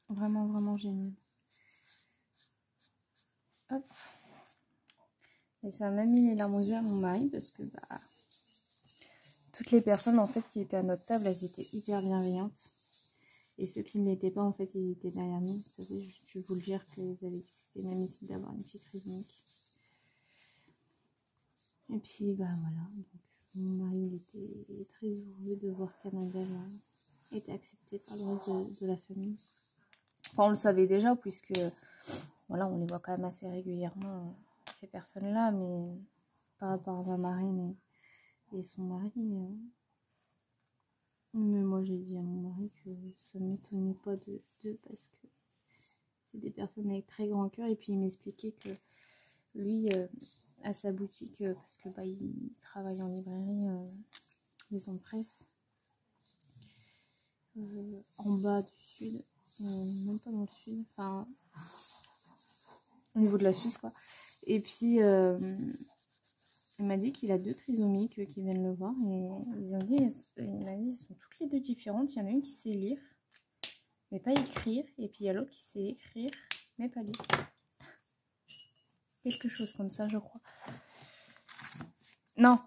Vraiment génial. Hop. Et ça m'a mis les larmes aux yeux à mon mari parce que bah, toutes les personnes en fait qui étaient à notre table, elles étaient hyper bienveillantes. Et ceux qui ne l'étaient pas, en fait, ils étaient derrière nous. Vous savez, je vais vous le dire qu'ils avaient dit que c'était inadmissible d'avoir une fille trisomique. Et puis, bah voilà. Donc, mon mari était très heureux de voir qu'Annabelle était acceptée par le reste de la famille. Enfin, on le savait déjà, puisque voilà, on les voit quand même assez régulièrement, ces personnes-là. Mais par rapport à ma marraine et son mari, mais moi j'ai dit à mon mari que ça ne m'étonnait pas d'eux parce que c'est des personnes avec très grand cœur. Et puis il m'expliquait que lui, à sa boutique, parce que bah, il travaille en librairie, maison de presse, en bas du sud, même pas dans le sud, enfin au niveau de la Suisse quoi. Et puis il m'a dit qu'il a 2 trisomiques qui viennent le voir et il m'a dit elles sont toutes les 2 différentes. Il y en a une qui sait lire mais pas écrire et puis il y a l'autre qui sait écrire mais pas lire. Quelque chose comme ça je crois. Non,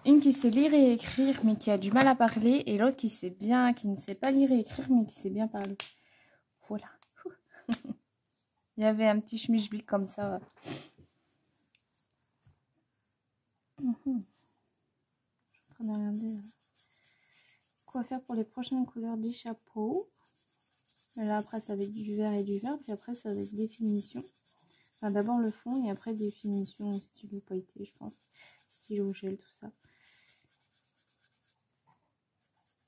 une qui sait lire et écrire mais qui a du mal à parler et l'autre qui ne sait pas lire et écrire mais qui sait bien parler. Voilà. Il y avait un petit schmilblick comme ça. Je suis en train de regarder quoi faire pour les prochaines couleurs du chapeau. Là, après, ça va être du vert et du vert. Puis après, ça va être définition. Enfin, d'abord le fond et après définition stylo pailleté, je pense. Stylo gel, tout ça.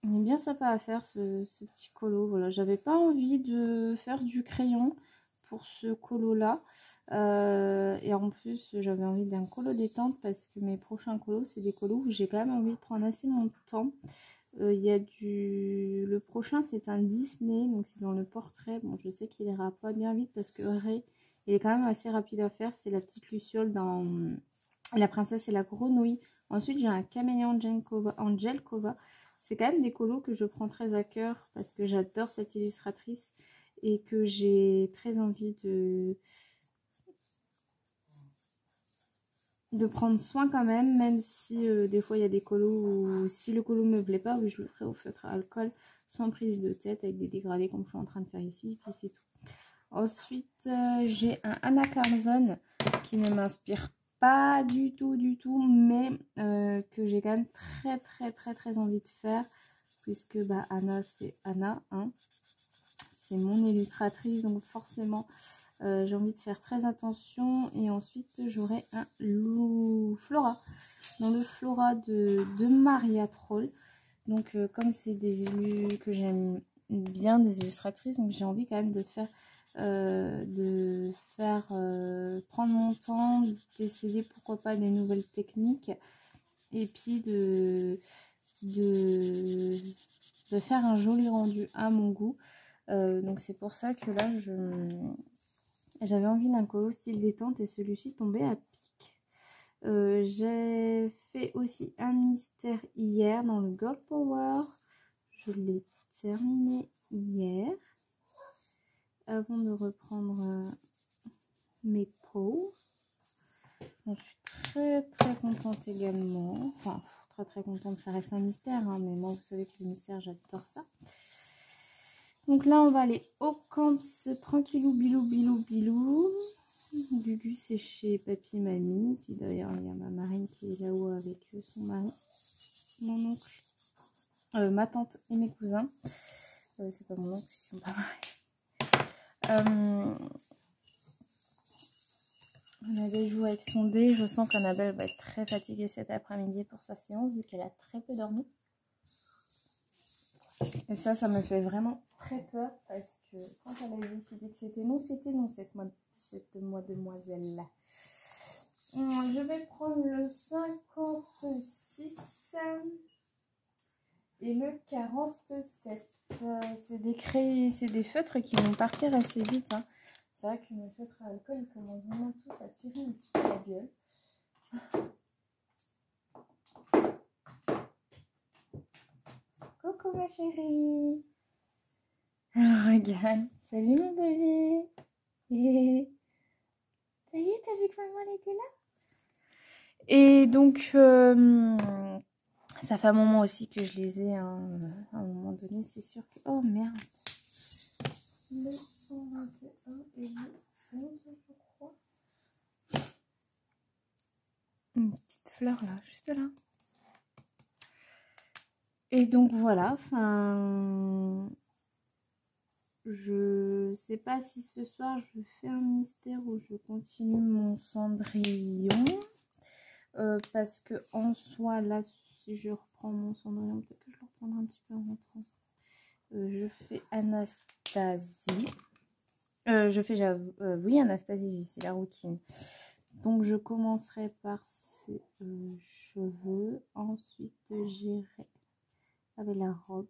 Il est bien sympa à faire ce petit colo. Voilà, j'avais pas envie de faire du crayon pour ce colo là. Et en plus, j'avais envie d'un colo détente parce que mes prochains colos, c'est des colos où j'ai quand même envie de prendre assez mon temps. Il y a le prochain, c'est un Disney, donc c'est dans le portrait. Bon, je sais qu'il ira pas bien vite parce que Ray, il est quand même assez rapide à faire. C'est la petite Luciole dans La princesse et la grenouille. Ensuite, j'ai un caméléon Angel Kova. C'est quand même des colos que je prends très à cœur parce que j'adore cette illustratrice et que j'ai très envie de prendre soin quand même si des fois il y a des colos où si le colo me plaît pas, oui, je le ferai au feutre à alcool sans prise de tête avec des dégradés comme je suis en train de faire ici, puis c'est tout. Ensuite, j'ai un Anna Carlson qui ne m'inspire pas du tout, mais que j'ai quand même très envie de faire puisque bah, Anna, c'est Anna, hein. C'est mon illustratrice, donc forcément j'ai envie de faire très attention. Et ensuite j'aurai un Flora, dans le Flora de Maria Troll. Donc comme c'est des élus que j'aime bien, des illustratrices, donc j'ai envie quand même de faire prendre mon temps, d'essayer pourquoi pas des nouvelles techniques et puis de faire un joli rendu à mon goût. Donc c'est pour ça que là j'avais envie d'un colo style détente et celui-ci tombait à pic. J'ai fait aussi un mystère hier dans le Girl Power. Je l'ai terminé hier avant de reprendre mes pots. Donc, je suis très contente également. Enfin, très contente, ça reste un mystère, hein, mais moi vous savez que le mystère j'adore ça. Donc là on va aller au camps tranquillou bilou. Gugu c'est chez papy et mamie. Puis d'ailleurs il y a ma marraine qui est là-haut avec son mari, mon oncle, ma tante et mes cousins. C'est pas mon oncle, ils sont pas mariés. Annabelle joue avec son dé. Je sens qu'Annabelle va être très fatiguée cet après-midi pour sa séance vu qu'elle a très peu dormi. Et ça me fait vraiment très peur parce que quand elle a décidé que c'était non cette demoiselle-là. Je vais prendre le 56 et le 47. C'est des feutres qui vont partir assez vite. Hein. C'est vrai que mes feutres à alcool, ils commencent vraiment tous à tirer un petit peu la gueule. Coucou ma chérie. Regarde. Salut mon bébé. Ça y est, t'as vu que maman elle était là? Et donc, ça fait un moment aussi que je les ai. Hein, à un moment donné, c'est sûr que... Oh merde. 921 et 11, je crois. Une petite fleur là, juste là. Et donc voilà, enfin... Je sais pas si ce soir je fais un mystère ou je continue mon Cendrillon. Parce que en soi, là, si je reprends mon Cendrillon, peut-être que je le reprendrai un petit peu en rentrant. Je fais Anastasie. Oui, Anastasie, c'est la routine. Donc, je commencerai par ses cheveux. Ensuite, j'irai avec la robe.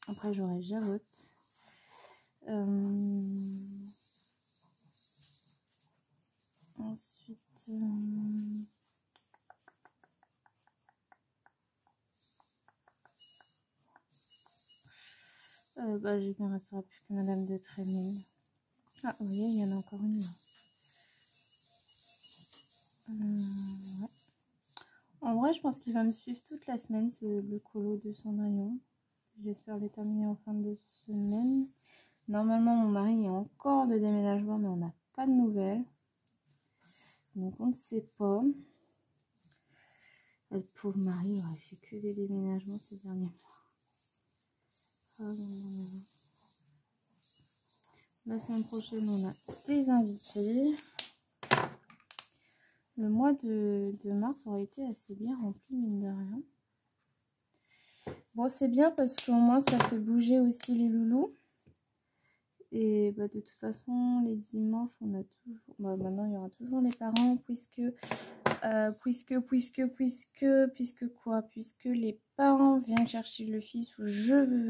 Après, j'aurai Javotte. Ensuite, il ne restera plus que Madame de Trémine. Ah, vous voyez, il y en a encore une là. Ouais. En vrai, je pense qu'il va me suivre toute la semaine, le colo de Cendrillon. J'espère le terminer en fin de semaine. Normalement, mon mari est encore de déménagement, mais on n'a pas de nouvelles. Donc, on ne sait pas. Le pauvre mari aurait fait que des déménagements ces derniers mois. Ah, non. La semaine prochaine, on a des invités. Le mois de mars aurait été assez bien rempli, mine de rien. Bon, c'est bien parce qu'au moins, ça fait bouger aussi les loulous. Et bah, de toute façon, les dimanches, on a toujours... Bah, maintenant, il y aura toujours les parents puisque les parents viennent chercher le fils ou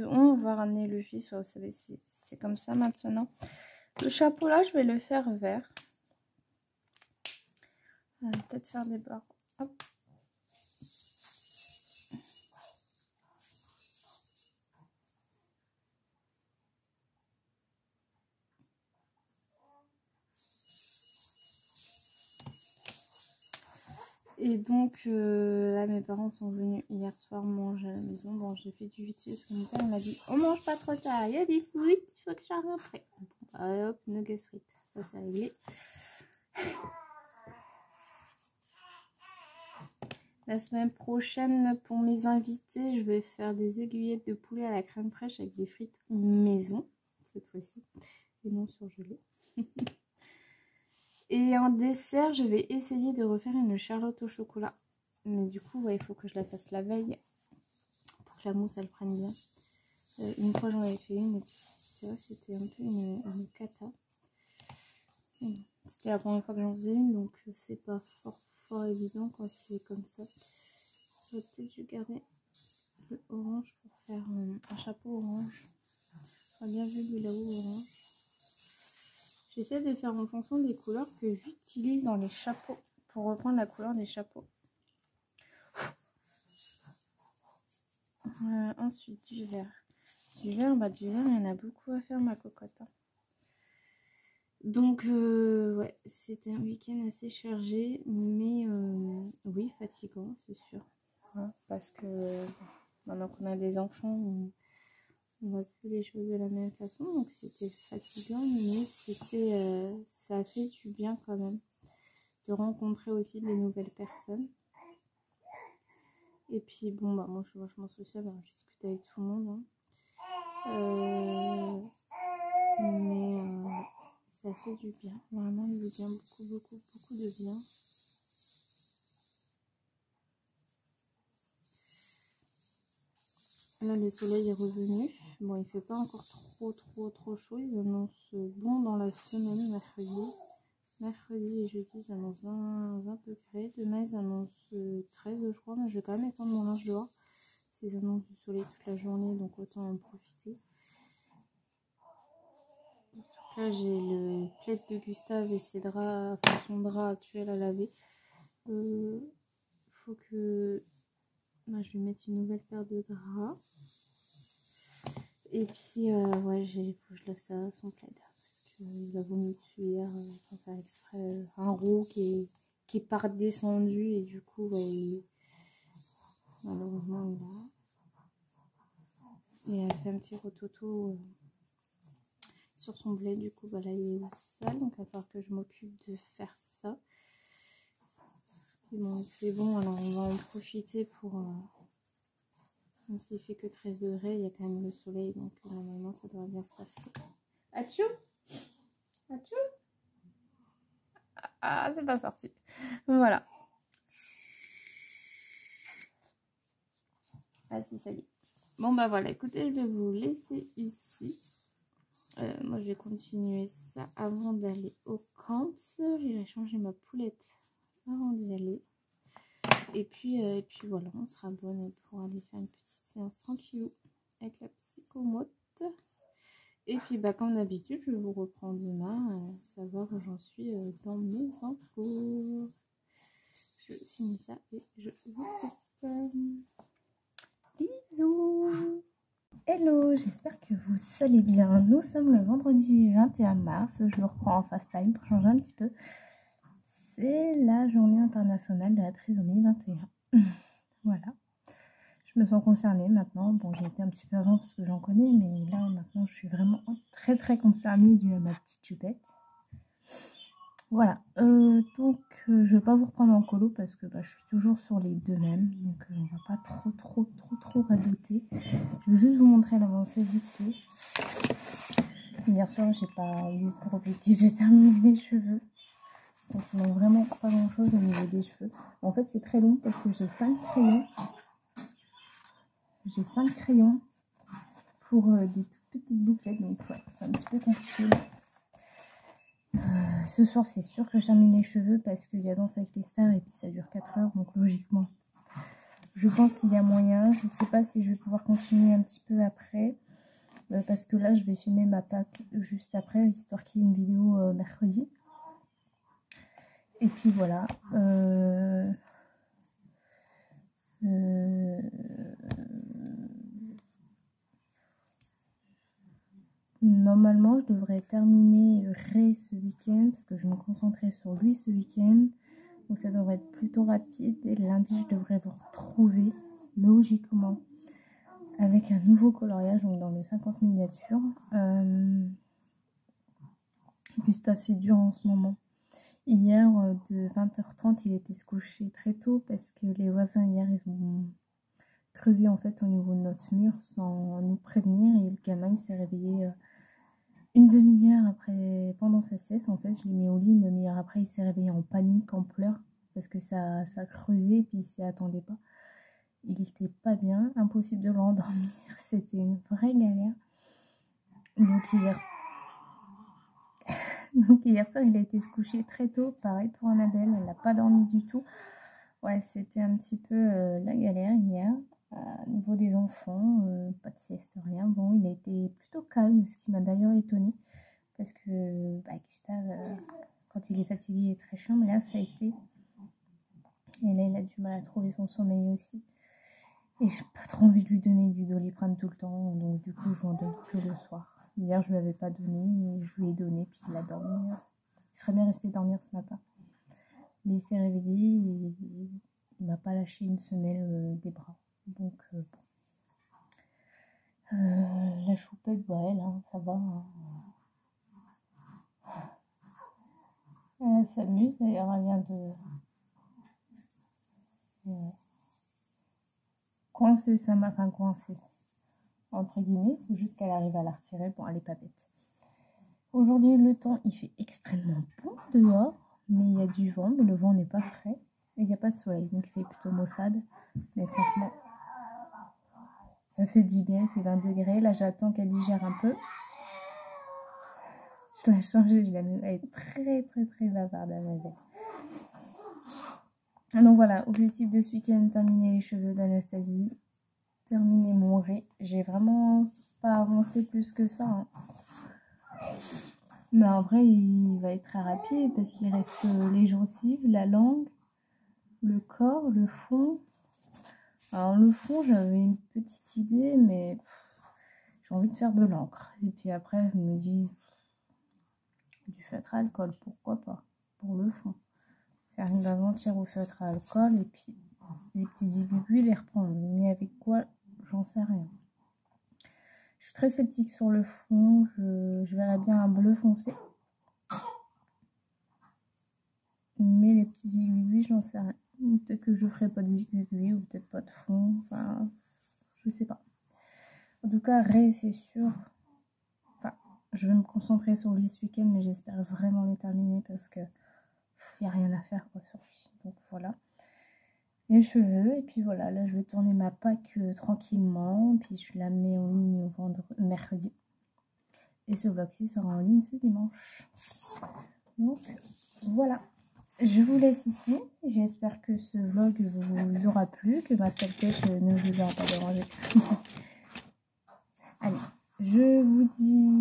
on va ramener le fils. Ouais, vous savez, c'est comme ça maintenant. Le chapeau là, je vais le faire vert. Peut-être faire des barres. Hop. Et donc là, mes parents sont venus hier soir manger à la maison. Bon, j'ai fait du vite parce que mon père m'a dit on mange pas trop tard, il y a des fruits, il faut que je rentre après. Bon, bah, hop, nuggets frites, ça c'est réglé. La semaine prochaine, pour mes invités, je vais faire des aiguillettes de poulet à la crème fraîche avec des frites maison, cette fois-ci, et non surgelées. Et en dessert, je vais essayer de refaire une charlotte au chocolat. Mais du coup, ouais, il faut que je la fasse la veille pour que la mousse, elle prenne bien. Une fois, j'en avais fait une et puis c'était un peu une cata. C'était la première fois que j'en faisais une, donc c'est pas fort évident quand c'est comme ça. J'aurais peut-être dû garder le orange pour faire un chapeau orange. J'aurais bien vu le là-haut orange. J'essaie de faire en fonction des couleurs que j'utilise dans les chapeaux pour reprendre la couleur des chapeaux. Ensuite, du vert. Du vert, il y en a beaucoup à faire, ma cocotte. Donc, ouais, c'était un week-end assez chargé, mais oui, fatigant, c'est sûr. Hein, parce que maintenant qu'on a des enfants, on voit plus les choses de la même façon. Donc, c'était fatigant, mais ça a fait du bien quand même. De rencontrer aussi des nouvelles personnes. Et puis, bon, bah, moi, je suis vachement sociable, alors je discute avec tout le monde. Hein. Mais ça fait du bien, vraiment du bien, beaucoup de bien. Là, le soleil est revenu. Bon, il fait pas encore trop chaud. Ils annoncent bon dans la semaine, mercredi et jeudi, ils annoncent 20 degrés. Demain, ils annoncent 13, je crois. Mais je vais quand même étendre mon linge dehors. Ils annoncent du soleil toute la journée, donc autant en profiter. Là, j'ai le plaid de Gustave et ses draps, enfin son drap actuel à laver. Faut que je vais mettre une nouvelle paire de draps. Et puis, ouais, faut que je lave ça, son plaid. Parce qu'il a vomi dessus hier, sans faire exprès. Un roux qui est pas redescendu. Et du coup, malheureusement, il a fait un petit rototo sur son blé. Du coup, là, il est sale. Donc, il va falloir que je m'occupe de faire ça. Bon, c'est bon, alors on va en profiter pour... Même s'il fait que 13 degrés, il y a quand même le soleil, donc normalement ça devrait bien se passer. Atchou! Atchou! Ah, c'est pas sorti. Voilà. Ah si, ça y est. Bon bah voilà, écoutez, je vais vous laisser ici. Moi je vais continuer ça avant d'aller au camp. J'irai changer ma poulette avant d'y aller. Et puis voilà, on sera bonne pour aller faire une petite séance tranquille avec la psychomote. Et puis comme d'habitude, je vous reprends demain, savoir où j'en suis dans mes encours. Je finis ça et je vous coupe. Bisous. Hello, j'espère que vous allez bien. Nous sommes le vendredi 21 mars. Je vous reprends en fast time pour changer un petit peu. C'est la journée internationale de la trisomie 21. Voilà. Je me sens concernée maintenant. Bon, j'ai été un petit peu avant parce que j'en connais, mais là, maintenant, je suis vraiment très, très concernée due à ma petite chupette. Voilà. Donc, je ne vais pas vous reprendre en colo parce que je suis toujours sur les deux mêmes. Donc, on va pas trop radoter. Je vais juste vous montrer l'avancée vite fait. Hier soir, j'ai pas eu pour objectif de terminer les cheveux. Donc, il manque vraiment pas grand chose au niveau des cheveux. En fait, c'est très long parce que j'ai 5 crayons. J'ai 5 crayons pour des toutes petites bouclettes. Donc, ouais, c'est un petit peu compliqué. Ce soir, c'est sûr que je termine les cheveux parce qu'il y a Danse avec les stars et puis ça dure 4 heures. Donc, logiquement, je pense qu'il y a moyen. Je ne sais pas si je vais pouvoir continuer un petit peu après. Parce que là, je vais filmer ma Pâques juste après, histoire qu'il y ait une vidéo mercredi. Et puis voilà. Normalement, je devrais terminer Ray ce week-end parce que je me concentrais sur lui ce week-end. Donc ça devrait être plutôt rapide. Et lundi, je devrais vous retrouver logiquement avec un nouveau coloriage, donc dans les 50 miniatures. Gustave, c'est dur en ce moment. Hier, de 20h30, il était se coucher très tôt parce que les voisins, hier, ils ont creusé en fait au niveau de notre mur sans nous prévenir. Et le gamin, il s'est réveillé une demi-heure après, pendant sa sieste. En fait, je l'ai mis au lit une demi-heure après. Il s'est réveillé en panique, en pleurs parce que ça creusait et puis il s'y attendait pas. Il était pas bien, impossible de l'endormir. C'était une vraie galère. Donc hier soir, il a été se coucher très tôt. Pareil pour Annabelle, elle n'a pas dormi du tout. Ouais, c'était un petit peu la galère hier. Au niveau des enfants, pas de sieste, rien. Bon, il a été plutôt calme, ce qui m'a d'ailleurs étonnée. Parce que Gustave, quand il est fatigué, il est très chiant. Mais là, ça a été... Et là, il a du mal à trouver son sommeil aussi. Et j'ai pas trop envie de lui donner du Doliprane tout le temps. Donc du coup, je lui en donne que le soir. Hier, je lui avais pas donné. Et je lui ai donné, puis il a dormi. Il serait bien resté dormir ce matin. Mais il s'est réveillé et il m'a pas lâché une semelle des bras. Donc bon. La choupette, elle, ça va. Elle s'amuse, d'ailleurs, elle vient de coincer sa main, enfin coincer, entre guillemets. Il faut juste qu'elle arrive à la retirer. Bon, elle est pas bête. Aujourd'hui, le temps, il fait extrêmement beau dehors, mais il y a du vent, mais le vent n'est pas frais. Et il n'y a pas de soleil, donc il fait plutôt maussade. Mais franchement, ça fait du bien, il fait 20 degrés. Là, j'attends qu'elle digère un peu. Je l'ai changée, je l'ai mis. Elle est très bavarde à ma veille. Donc voilà, objectif de ce week-end, terminer les cheveux d'Anastasie, terminer mon Ray. J'ai vraiment pas avancé plus que ça. Mais en vrai, il va être très rapide parce qu'il reste les gencives, la langue, le corps, le fond. Alors le fond, j'avais une petite idée, mais j'ai envie de faire de l'encre. Et puis après, je me dis, du feutre à alcool, pourquoi pas, pour le fond. Faire une base entière au feutre à alcool et puis les petits aiguilles, les reprendre. Mais avec quoi, j'en sais rien. Je suis très sceptique sur le fond. Je verrais bien un bleu foncé. Mais les petits aiguilles, j'en sais rien. Peut-être que je ferai pas des aiguilles ou peut-être pas de fond. Enfin, je sais pas. En tout cas, Ray, c'est sûr. Enfin, je vais me concentrer sur lui ce week-end, mais j'espère vraiment le terminer parce que il n'y a rien à faire quoi sur lui. Donc voilà. Les cheveux, et puis voilà, là je vais tourner ma Pâques tranquillement, puis je la mets en ligne au mercredi. Et ce vlog-ci sera en ligne ce dimanche. Donc voilà, je vous laisse ici. J'espère que ce vlog vous aura plu, que ma sale tête ne vous aura pas dérangé. Allez, je vous dis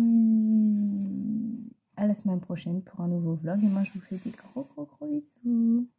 à la semaine prochaine pour un nouveau vlog. Et moi je vous fais des gros bisous.